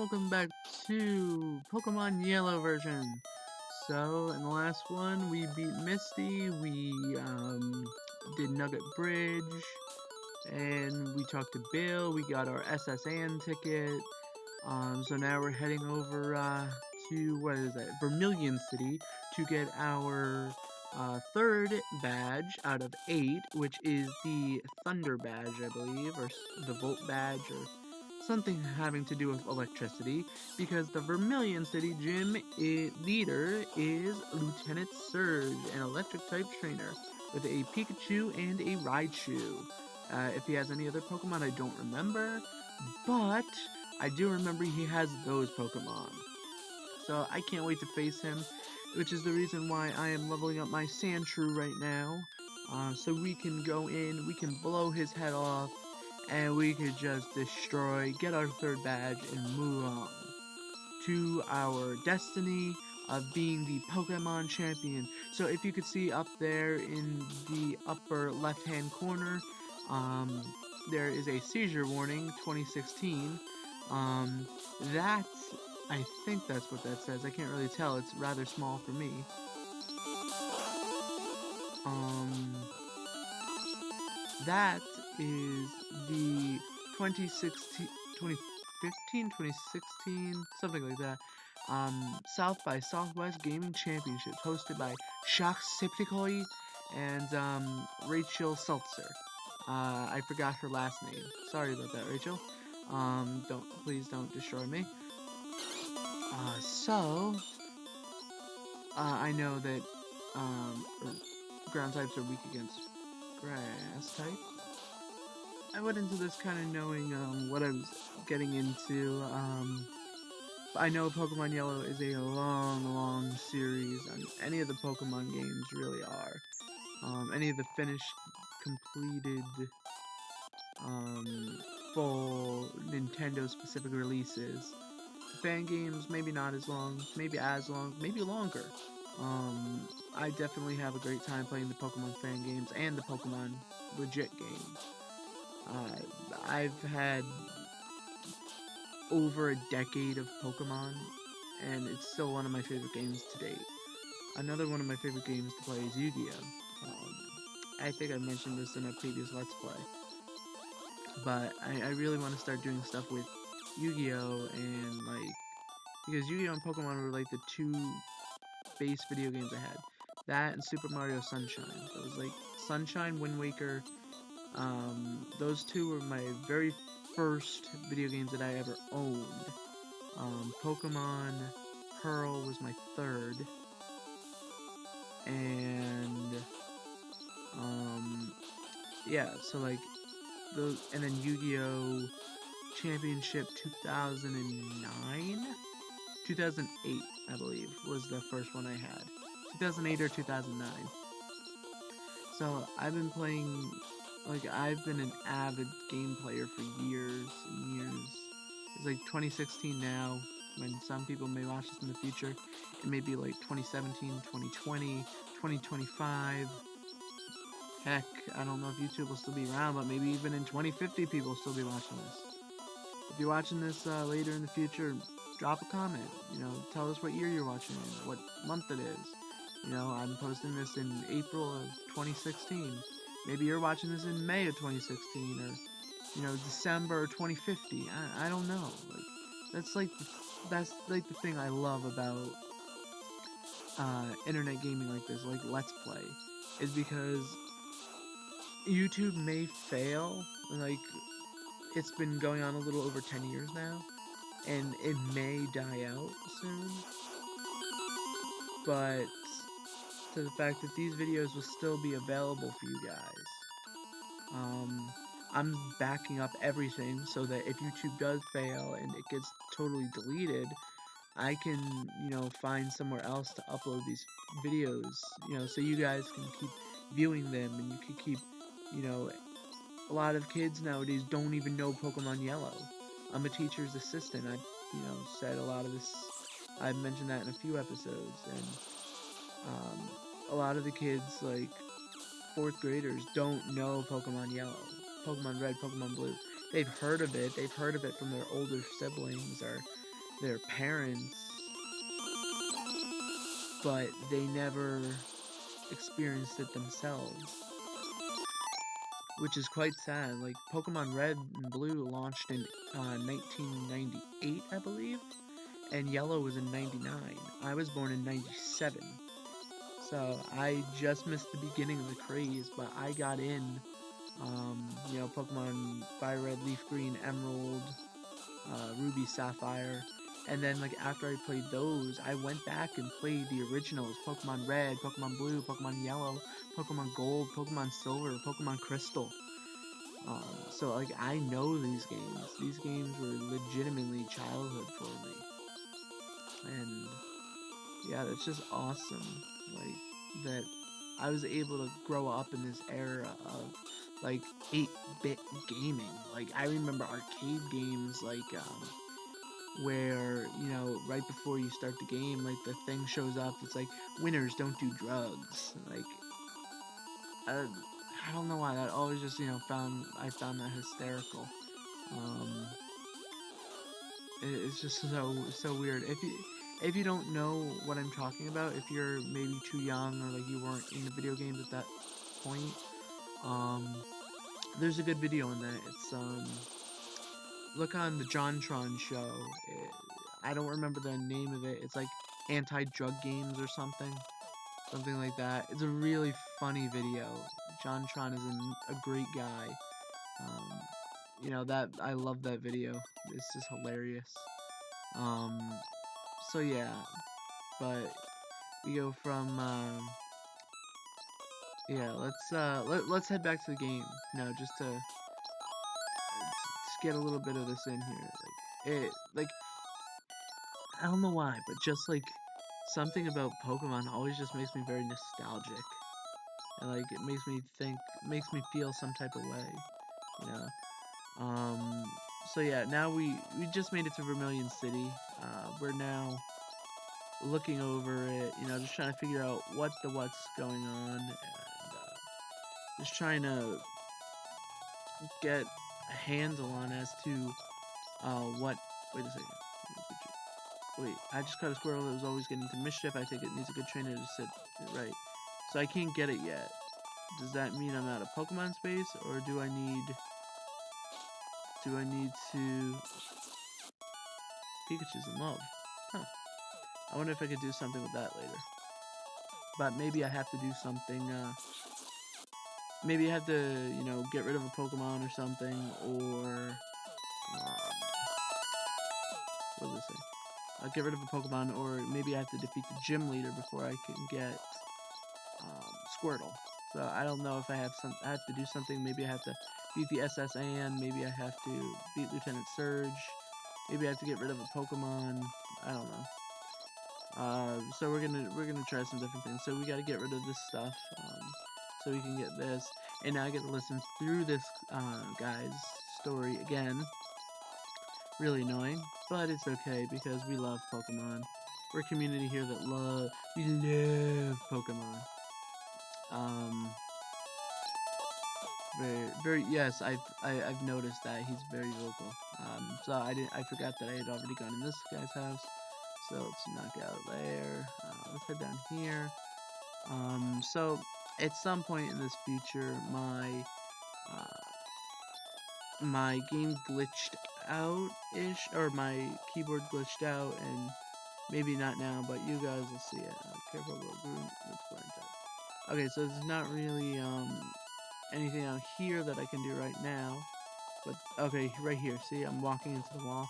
welcome back to Pokemon Yellow version. So, in the last one, we beat Misty, we did Nugget Bridge, and we talked to Bill, we got our SSN ticket. So now we're heading over to, what is that, Vermilion City to get our third badge out of 8, which is the Thunder badge, I believe, or the Volt badge, or something having to do with electricity, because the Vermilion City gym leader is Lieutenant Surge, an electric-type trainer, with a Pikachu and a Raichu. If he has any other Pokemon, I don't remember, but I do remember he has those Pokemon. So I can't wait to face him, which is the reason why I am leveling up my Sandshrew right now. So we can go in, we can blow his head off, and we could just destroy, get our third badge, and move on to our destiny of being the Pokemon champion. So if you could see up there in the upper left-hand corner, there is a seizure warning, 2016. That, I think that's what that says. I can't really tell. It's rather small for me. That is the 2016, 2015, 2016, something like that. South by Southwest Gaming Championships, hosted by Shocksepticeye and Rachel Seltzer. I forgot her last name. Sorry about that, Rachel. Please don't destroy me. I know that ground types are weak against grass type. I went into this kind of knowing what I was getting into. I know Pokemon Yellow is a long series, and any of the Pokemon games really are. Any of the finished, completed, full Nintendo-specific releases. Fan games, maybe not as long, maybe as long, maybe longer. I definitely have a great time playing the Pokemon fan games and the Pokemon legit games. I've had over a decade of Pokemon, and it's still one of my favorite games to date. Another one of my favorite games to play is Yu-Gi-Oh! I think I mentioned this in a previous Let's Play, but I really want to start doing stuff with Yu-Gi-Oh! And because Yu-Gi-Oh! And Pokemon were like the two base video games I had. That and Super Mario Sunshine. So it was like Sunshine, Wind Waker. Those two were my very first video games that I ever owned. Pokemon Pearl was my third. And, yeah, so like, those, and then Yu-Gi-Oh! Championship 2009? 2008, I believe, was the first one I had. 2008 or 2009. So, I've been playing, I've been an avid game player for years and years. It's like 2016 now, when some people may watch this in the future. It may be like 2017, 2020, 2025. Heck, I don't know if YouTube will still be around, but maybe even in 2050 people will still be watching this. If you're watching this later in the future, drop a comment. Tell us what year you're watching it, what month it is. I'm posting this in April of 2016. Maybe you're watching this in May of 2016, or December of 2050. I don't know. That's the thing I love about internet gaming like this, like Let's Play, is because YouTube may fail. It's been going on a little over 10 years now, and it may die out soon, but to the fact that these videos will still be available for you guys. I'm backing up everything so that if YouTube does fail and it gets totally deleted, I can, find somewhere else to upload these videos, so you guys can keep viewing them, and you can keep, a lot of kids nowadays don't even know Pokemon Yellow. I'm a teacher's assistant. I've, said a lot of this. I've mentioned that in a few episodes, and a lot of the kids, like 4th graders, don't know Pokemon Yellow, Pokemon Red, Pokemon Blue. They've heard of it. They've heard of it from their older siblings, or their parents, but they never experienced it themselves, which is quite sad. Like, Pokemon Red and Blue launched in 1998, I believe, and Yellow was in 99. I was born in 97, so I just missed the beginning of the craze, but I got in, Pokemon Fire Red, Leaf Green, Emerald, Ruby, Sapphire, and then, like, after I played those, I went back and played the originals, Pokemon Red, Pokemon Blue, Pokemon Yellow, Pokemon Gold, Pokemon Silver, Pokemon Crystal. So, like, I know these games. These games were legitimately childhood for me. And, yeah, that's just awesome. Like, that I was able to grow up in this era of, like, 8-bit gaming. Like, I remember arcade games, like, where, right before you start the game, like, the thing shows up, it's like, winners don't do drugs. Like, I don't know why, that always just, I found that hysterical. It's just so weird. If you don't know what I'm talking about, if you're maybe too young or like you weren't into video games at that point, there's a good video on that. It's look on the JonTron show. I don't remember the name of it. It's like anti-drug games or something like that. It's a really funny video. JonTron is a great guy. That I love that video. It's just hilarious. So yeah, but we go from yeah. Let's head back to the game. Just to get a little bit of this in here. Like I don't know why, but just like something about Pokemon always just makes me very nostalgic, and like it makes me feel some type of way, you know. So yeah, now we just made it to Vermilion City. We're now looking over it, just trying to figure out what's going on, and just trying to get a handle on as to what. Wait a second. Wait, I just caught a squirrel that was always getting into mischief. I think it needs a good trainer to sit it right. So I can't get it yet. Does that mean I'm out of Pokemon space, or do I need to... Pikachu's in love. Huh. I wonder if I could do something with that later. But maybe I have to do something, maybe I have to, get rid of a Pokemon or something, or, what does it say? I'll get rid of a Pokemon, or maybe I have to defeat the gym leader before I can get, Squirtle. So I don't know if I have to do something. Maybe I have to beat the SS Anne, maybe I have to beat Lieutenant Surge, maybe I have to get rid of a Pokemon, I don't know. So we're gonna try some different things. So we gotta get rid of this stuff, so we can get this. And now I get to listen through this guy's story again. Really annoying, but it's okay because we love Pokemon. We're a community here that we love Pokemon. Yes, I've noticed that he's very vocal. So I forgot that I had already gone in this guy's house. So let's knock out there. Let's head down here. So at some point in this future, my game glitched out-ish, or my keyboard glitched out, and maybe not now, but you guys will see it. Careful about groom. Let's blind tap. Okay, so there's not really anything out here that I can do right now. But okay, right here. See, I'm walking into the wall.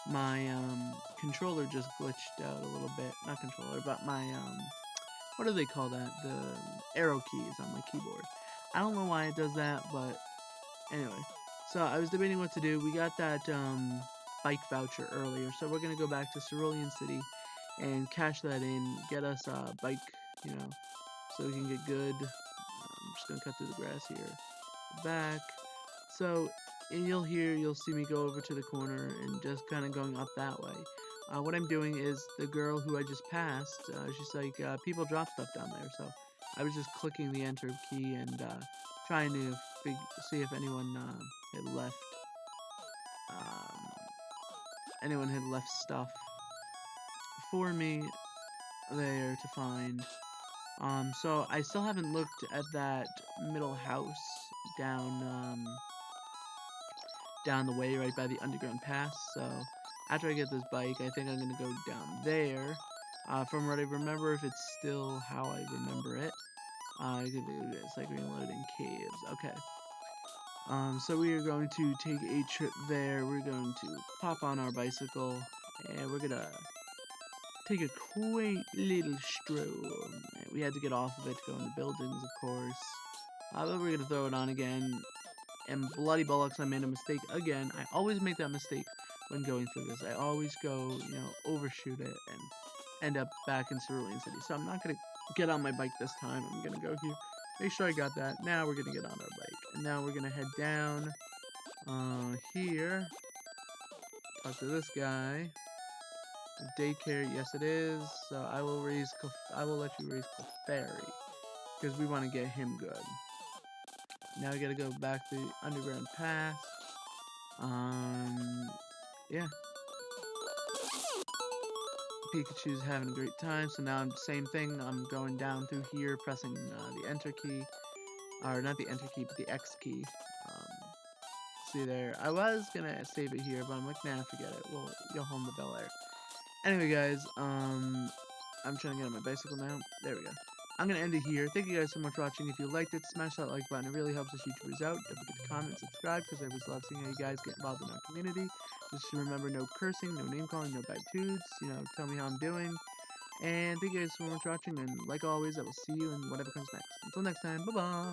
My controller just glitched out a little bit. Not controller, but my what do they call that? The arrow keys on my keyboard. I don't know why it does that, but anyway. So I was debating what to do. We got that bike voucher earlier, so we're gonna go back to Cerulean City and cash that in, get us a bike, so we can get good. I'm just gonna cut through the grass here. Back. So you'll see me go over to the corner and just kind of going up that way. What I'm doing is the girl who I just passed, she's like, people drop stuff down there. So I was just clicking the enter key and trying to see if anyone had left stuff for me there to find. So I still haven't looked at that middle house down, down the way right by the underground pass. So after I get this bike, I think I'm gonna go down there. From what I remember, if it's still how I remember it, it's like reloading caves. Okay. So we are going to take a trip there. We're going to pop on our bicycle, and we're gonna take a quaint little stroll. We had to get off of it to go in the buildings, of course. But we're gonna throw it on again. And bloody bollocks, I made a mistake again. I always make that mistake when going through this. I always go, overshoot it and end up back in Cerulean City. So I'm not gonna get on my bike this time. I'm gonna go here. Make sure I got that. Now we're gonna get on our bike. And now we're gonna head down here. Talk to this guy. Daycare, yes it is. So I will let you raise Clefairy, because we want to get him good. Now we gotta go back to the underground path. Yeah. Pikachu's having a great time, so now I'm same thing. I'm going down through here, pressing the enter key, or not the enter key, but the X key. See there, I was gonna save it here, but I'm like, nah, forget it. We'll go home to Bel Air. Anyway, guys, I'm trying to get on my bicycle now. There we go. I'm going to end it here. Thank you guys so much for watching. If you liked it, smash that like button. It really helps us YouTubers out. Don't forget to comment and subscribe, because I always love seeing how you guys get involved in our community. Just remember, no cursing, no name calling, no bad tudes. Tell me how I'm doing. And thank you guys so much for watching. And like always, I will see you in whatever comes next. Until next time, bye-bye.